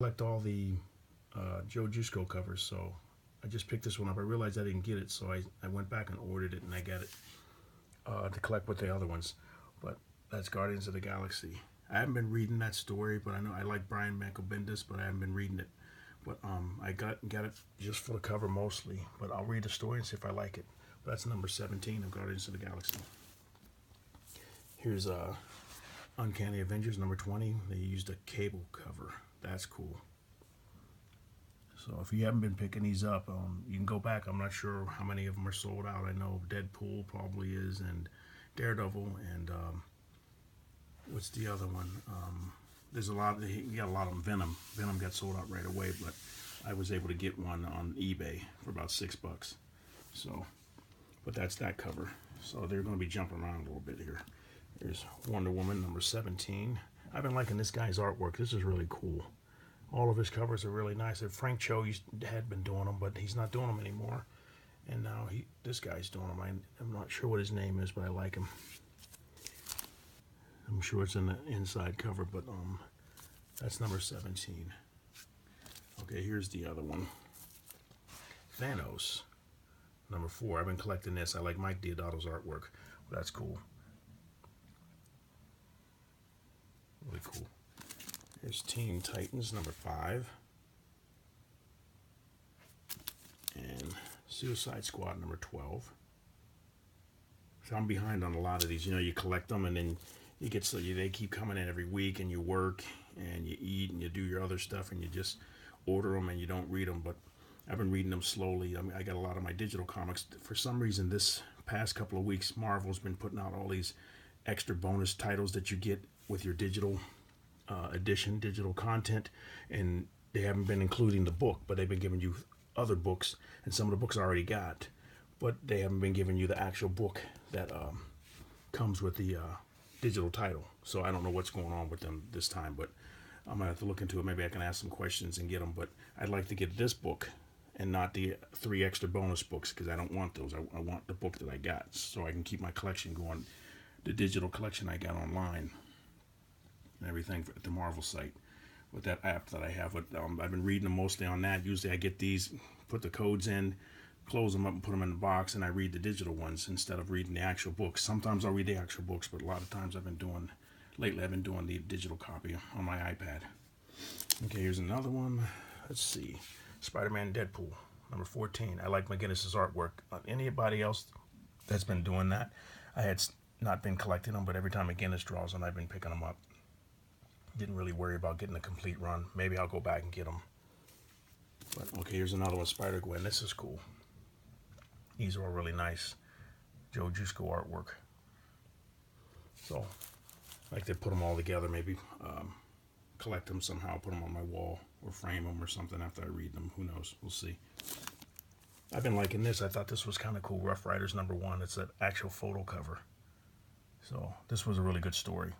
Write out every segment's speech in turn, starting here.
Collect all the Joe Jusko covers, so I just picked this one up. I realized I didn't get it, so I went back and ordered it, and I got it to collect with the other ones. But that's Guardians of the Galaxy. I haven't been reading that story, but I know I like Brian Michael Bendis, but I haven't been reading it. But I got it just for the cover mostly. But I'll read the story and see if I like it. But that's number 17 of Guardians of the Galaxy. Here's Uncanny Avengers number 20. They used a cable cover. That's cool. So if you haven't been picking these up, you can go back. I'm not sure how many of them are sold out. I know Deadpool probably is, and Daredevil, and what's the other one? There's a lot. You got a lot of them. Venom. Venom got sold out right away, but I was able to get one on eBay for about $6. So, but that's that cover. So they're going to be jumping around a little bit here. Here's Wonder Woman number 17. I've been liking this guy's artwork. This is really cool. All of his covers are really nice. And Frank Cho had been doing them, but he's not doing them anymore. And now this guy's doing them. I'm not sure what his name is, but I like him. I'm sure it's in the inside cover, but that's number 17. Okay, here's the other one. Thanos, number 4. I've been collecting this. I like Mike Deodato's artwork. That's cool. Really cool. Here's Teen Titans number 5. And Suicide Squad number 12. So I'm behind on a lot of these. You know, you collect them and then you get they keep coming in every week, and you work and you eat and you do your other stuff and you just order them and you don't read them. But I've been reading them slowly. I mean, I got a lot of my digital comics. For some reason, this past couple of weeks, Marvel's been putting out all these extra bonus titles that you get with your digital edition, digital content, and they haven't been including the book, but they've been giving you other books, and some of the books I already got, but they haven't been giving you the actual book that comes with the digital title. So I don't know what's going on with them this time, but I'm gonna have to look into it. Maybe I can ask some questions and get them, but I'd like to get this book and not the 3 extra bonus books, because I don't want those. I want the book that I got so I can keep my collection going, the digital collection I got online and everything at the Marvel site with that app that I have. But I've been reading them mostly on that. Usually I get these, put the codes in, close them up and put them in the box, and I read the digital ones instead of reading the actual books. Sometimes I'll read the actual books, but a lot of times lately I've been doing the digital copy on my iPad. Okay, here's another one. Let's see. Spider-Man Deadpool, number 14. I like McGinnis's artwork. Anybody else that's been doing that, I had not been collecting them, but every time McGinnis draws them, I've been picking them up. Didn't really worry about getting a complete run. Maybe I'll go back and get them. But okay, here's another one, Spider-Gwen. This is cool. These are all really nice. Joe Jusko artwork. So, I like to put them all together, maybe collect them somehow, put them on my wall, or frame them or something after I read them. Who knows? We'll see. I've been liking this. I thought this was kind of cool. Rough Riders number 1. It's an actual photo cover. So, this was a really good story.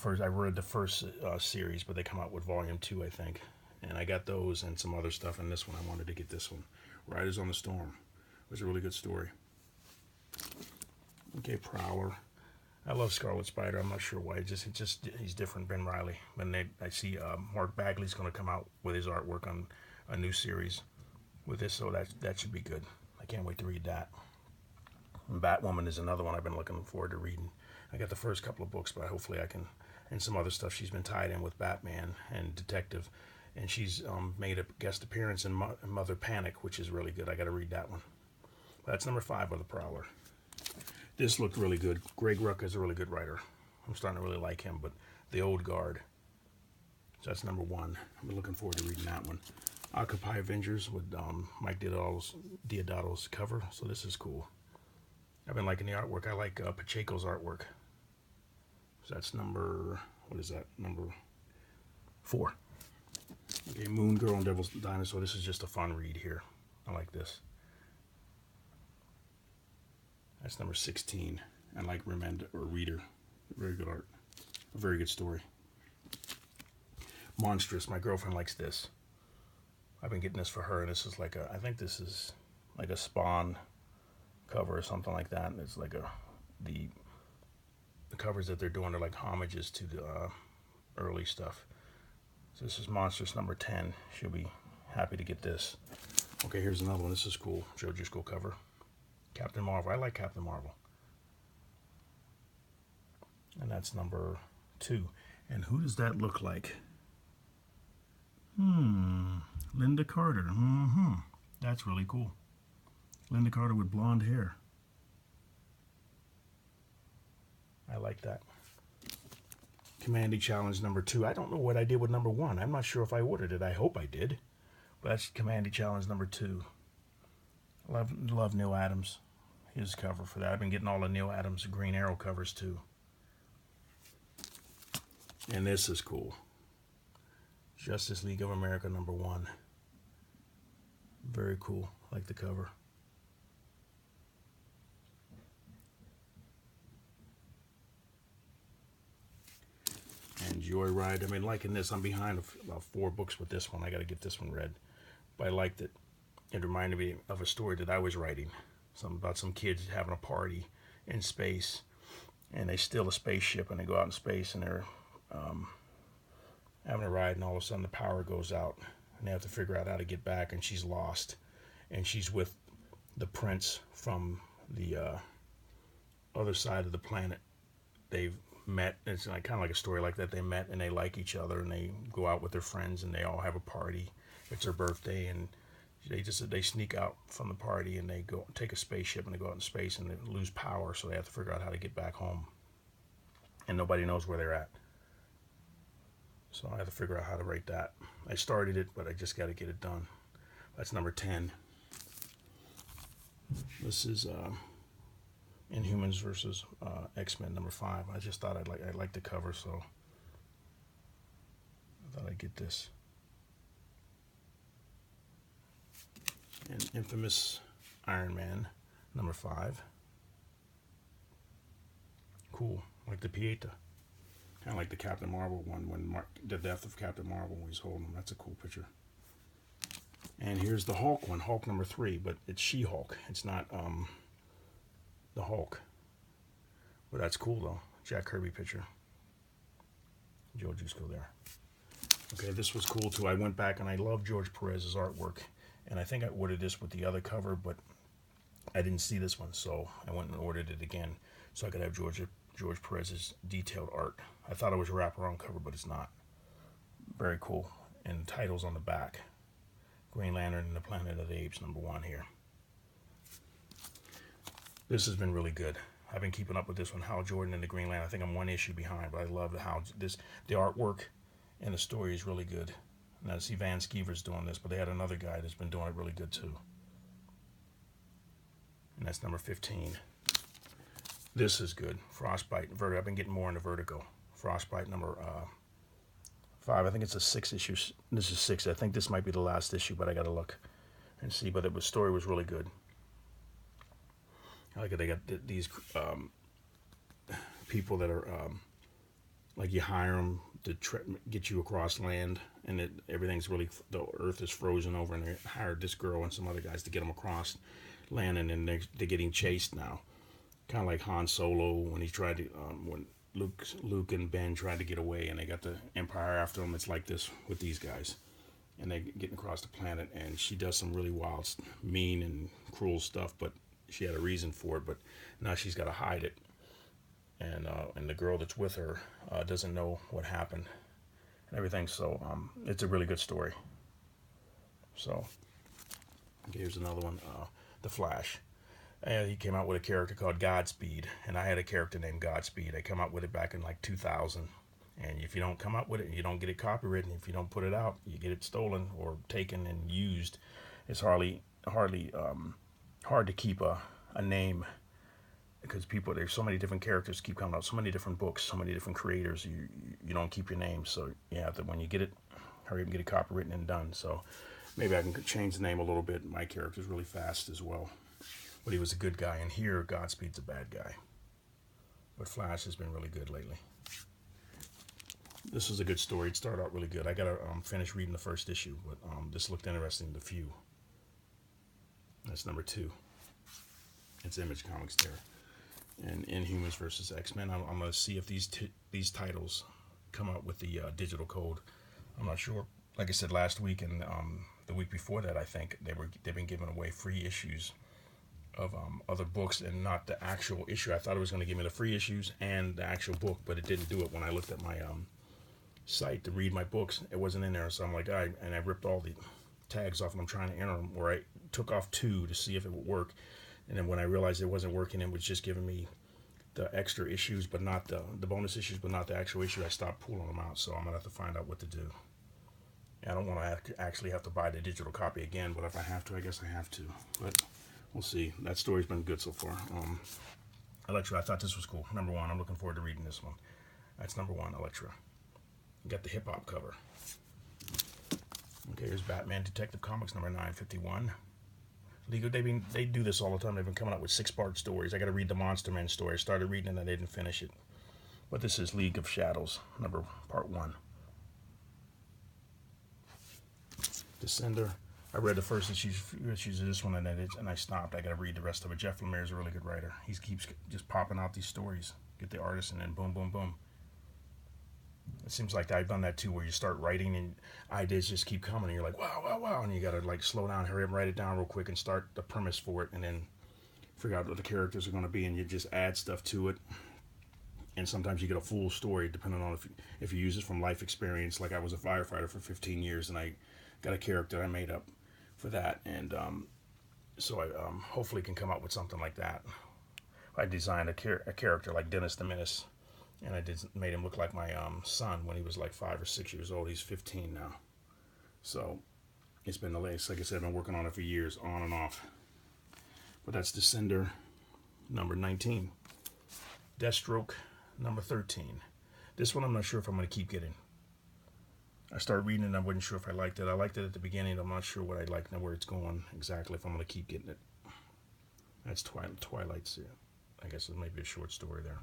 I read the first series, but they come out with volume 2, I think. And I got those and some other stuff. And this one, I wanted to get this one. Riders on the Storm. It was a really good story. Okay, Prowler. I love Scarlet Spider. I'm not sure why. He's different. Ben Riley. And I see Mark Bagley's going to come out with his artwork on a new series with this, so that should be good. I can't wait to read that. And Batwoman is another one I've been looking forward to reading. I got the first couple of books, but hopefully I can, and some other stuff. She's been tied in with Batman and Detective, and she's made a guest appearance in Mother Panic, which is really good. I got to read that one. That's number 5 of the Prowler. This looked really good. Greg Rucka is a really good writer. I'm starting to really like him, but The Old Guard. So that's number 1. I'm looking forward to reading that one. Occupy Avengers with Mike Deodato's cover, so this is cool. I've been liking the artwork. I like Pacheco's artwork. So that's number 4. Okay, Moon Girl and Devil's Dinosaur. This is just a fun read here. I like this. That's number 16. I like Reader. Very good art. A very good story. Monstrous. My girlfriend likes this. I've been getting this for her, and this is I think this is like a Spawn cover or something like that. And it's like the covers that they're doing are like homages to the early stuff. So this is Monstrous number 10. She'll be happy to get this. Okay, here's another one. This is cool. Joe Jusko cover. Captain Marvel. I like Captain Marvel. And that's number 2. And who does that look like? Linda Carter. That's really cool. Linda Carter with blonde hair. I like that. Commandy Challenge number 2. I don't know what I did with number 1. I'm not sure if I ordered it. I hope I did. But that's Commandy Challenge number 2. Love Neil Adams. His cover for that. I've been getting all the Neil Adams Green Arrow covers too. And this is cool. Justice League of America number 1. Very cool. I like the cover. And Joyride. I mean, liking this. I'm behind about 4 books with this one. I got to get this one read. But I liked it. It reminded me of a story that I was writing. Something about some kids having a party in space. And they steal a spaceship and they go out in space and they're having a ride, and all of a sudden the power goes out. And they have to figure out how to get back, and she's lost. And she's with the prince from the other side of the planet. They've met. It's like, kind of like a story like that. They met and they like each other, and they go out with their friends and they all have a party. It's their birthday, and they sneak out from the party and they go take a spaceship and they go out in space and they lose power, so they have to figure out how to get back home. And nobody knows where they're at. So I have to figure out how to write that. I started it, but I just got to get it done. That's number 10. This is Inhumans versus X-Men number 5. I just thought I liked the cover, so I thought I'd get this. And Infamous Iron Man number 5. Cool, like the Pieta. Kind of like the Captain Marvel one, when the death of Captain Marvel, when he's holding him. That's a cool picture. And here's the Hulk one, Hulk number 3, but it's She-Hulk. It's not the Hulk. But that's cool though. Jack Kirby picture. Joe Jusko there. Okay, this was cool too. I went back and I love George Perez's artwork. And I think I ordered this with the other cover, but I didn't see this one, so I went and ordered it again so I could have George Perez's detailed art. I thought it was a wraparound cover, but it's not. Very cool. And the title's on the back. Green Lantern and the Planet of the Apes, number 1 here. This has been really good. I've been keeping up with this one, Hal Jordan and the Green Lantern. I think I'm 1 issue behind, but I love the artwork and the story is really good. Now I see Van Skeever's doing this, but they had another guy that's been doing it really good too. And that's number 15. This is good. Frostbite. I've been getting more into Vertigo. Frostbite number 5. I think it's a 6 issue. This is 6. I think this might be the last issue, but I got to look and see. But the story was really good. I like it. They got these people that are like you hire them to get you across land, and everything's really, the earth is frozen over, and they hired this girl and some other guys to get them across land, and then they're getting chased now. Kind of like Han Solo when he tried to, when Luke and Ben tried to get away, and they got the Empire after them. It's like this with these guys, and they're getting across the planet, and she does some really wild, mean, and cruel stuff, but she had a reason for it, but now she's got to hide it, and the girl that's with her doesn't know what happened and everything. So it's a really good story. So here's another one, The Flash. He came out with a character called Godspeed, and I had a character named Godspeed. I come out with it back in like 2000, and if you don't come out with it, you don't get it copywritten. If you don't put it out, you get it stolen or taken and used. It's hardly hard to keep a name, because there's so many different characters keep coming out, so many different books, so many different creators. You don't keep your name, so you have to, when you get it, hurry up and get it copywritten and done. So maybe I can change the name a little bit. My character's really fast as well. But he was a good guy, and here Godspeed's a bad guy. But Flash has been really good lately. This is a good story. It started out really good. I gotta finish reading the first issue, but this looked interesting. The Few. That's number 2. It's Image Comics there. And Inhumans versus X-Men. I'm gonna see if these titles come out with the digital code. I'm not sure. Like I said last week and the week before that, I think they've been giving away free issues of other books and not the actual issue. I thought it was going to give me the free issues and the actual book, but it didn't do it when I looked at my site to read my books. It wasn't in there, so I'm like, and I ripped all the tags off and I'm trying to enter them, where I took off 2 to see if it would work. And then when I realized it wasn't working, it was just giving me the extra issues, but not the bonus issues, but not the actual issue. I stopped pulling them out, so I'm gonna have to find out what to do. I don't want to actually have to buy the digital copy again, but if I have to, I guess I have to. But we'll see. That story's been good so far. Elektra, I thought this was cool. Number 1. I'm looking forward to reading this one. That's number 1, Elektra. You got the hip hop cover. Okay, here's Batman Detective Comics number 951. They do this all the time. They've been coming out with 6-part stories. I got to read the Monster Man story. I started reading it and I didn't finish it. But this is League of Shadows, part 1. Descender. I read the first issues of this one and I stopped. I got to read the rest of it. Jeff Lemire is a really good writer. He keeps just popping out these stories. Get the artist and then boom, boom, boom. It seems like I've done that too, where you start writing and ideas just keep coming and you're like, wow, wow, wow. And you got to like slow down, hurry up, write it down real quick and start the premise for it and then figure out what the characters are going to be, and you just add stuff to it. And sometimes you get a full story depending on if you use it from life experience. Like I was a firefighter for 15 years and I got a character I made up for that. And so I hopefully can come up with something like that. I designed a character like Dennis the Menace. And I made him look like my son when he was like 5 or 6 years old. He's 15 now. So it's been the latest. Like I said, I've been working on it for years, on and off. But that's Descender number 19. Deathstroke number 13. This one I'm not sure if I'm going to keep getting. I started reading it and I wasn't sure if I liked it. I liked it at the beginning. I'm not sure what I like now, where it's going exactly, if I'm going to keep getting it. That's Twilight's. I guess it may be a short story there.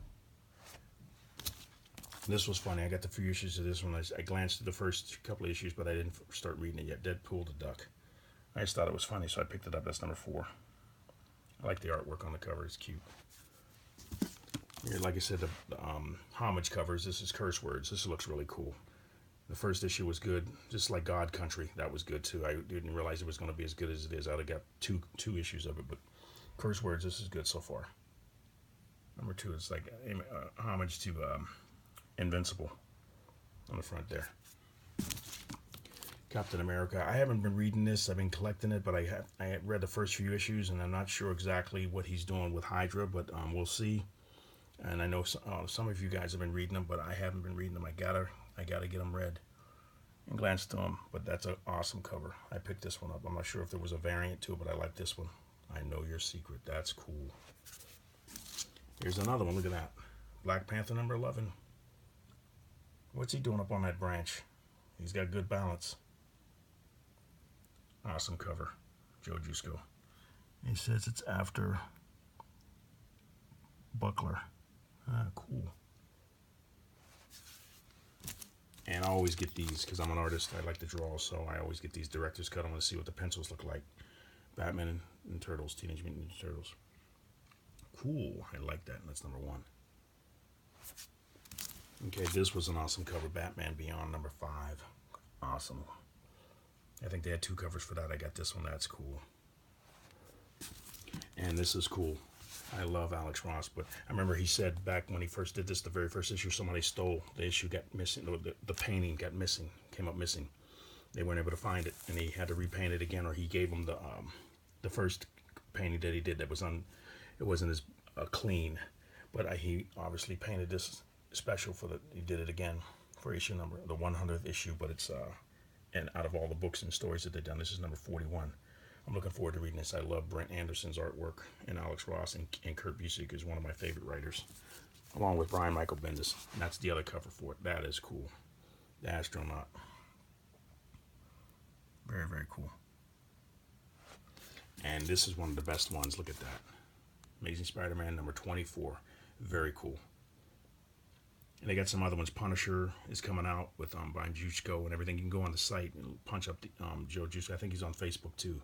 This was funny. I got the few issues of this one. I glanced at the first couple of issues, but I didn't start reading it yet. Deadpool the Duck. I just thought it was funny, so I picked it up. That's number 4. I like the artwork on the cover. It's cute. Here, like I said, the homage covers. This is Curse Words. This looks really cool. The first issue was good, just like God Country. That was good, too. I didn't realize it was going to be as good as it is. I would have got two issues of it, but Curse Words, this is good so far. Number 2 is like a homage to Invincible on the front there. Captain America. I haven't been reading this. I've been collecting it, but I read the first few issues, and I'm not sure exactly what he's doing with Hydra, but we'll see. And I know some of you guys have been reading them, but I haven't been reading them. I gotta get them read and glance to them. But that's an awesome cover. I picked this one up. I'm not sure if there was a variant to it, but I like this one. I Know Your Secret. That's cool. Here's another one. Look at that. Black Panther number 11. What's he doing up on that branch? He's got good balance. Awesome cover. Joe Jusko. He says it's after Buckler. Cool. And I always get these because I'm an artist. I like to draw, so I always get these director's cut. I want to see what the pencils look like. Batman and Turtles, Teenage Mutant Ninja Turtles. Cool. I like that. That's number 1. Okay, this was an awesome cover. Batman Beyond number 5. Awesome. I think they had 2 covers for that. I got this one. That's cool. And this is cool. I love Alex Ross, but I remember he said back when he first did this, the very first issue, somebody stole the issue, got missing, the painting got missing, came up missing. They weren't able to find it, and he had to repaint it again, or he gave them the first painting that he did that was it wasn't as clean, but he obviously painted this special he did it again for issue number, the 100th issue, but it's and out of all the books and stories that they've done, this is number 41. I'm looking forward to reading this. I love Brent Anderson's artwork, and Alex Ross and Kurt Busiek is one of my favorite writers, along with Brian Michael Bendis. And that's the other cover for it. That is cool. The Astronaut. Very, very cool. And this is one of the best ones. Look at that. Amazing Spider-Man number 24. Very cool. And they got some other ones. Punisher is coming out with Brian Juchko and everything. You can go on the site and punch up the, Joe Juchko. I think he's on Facebook too.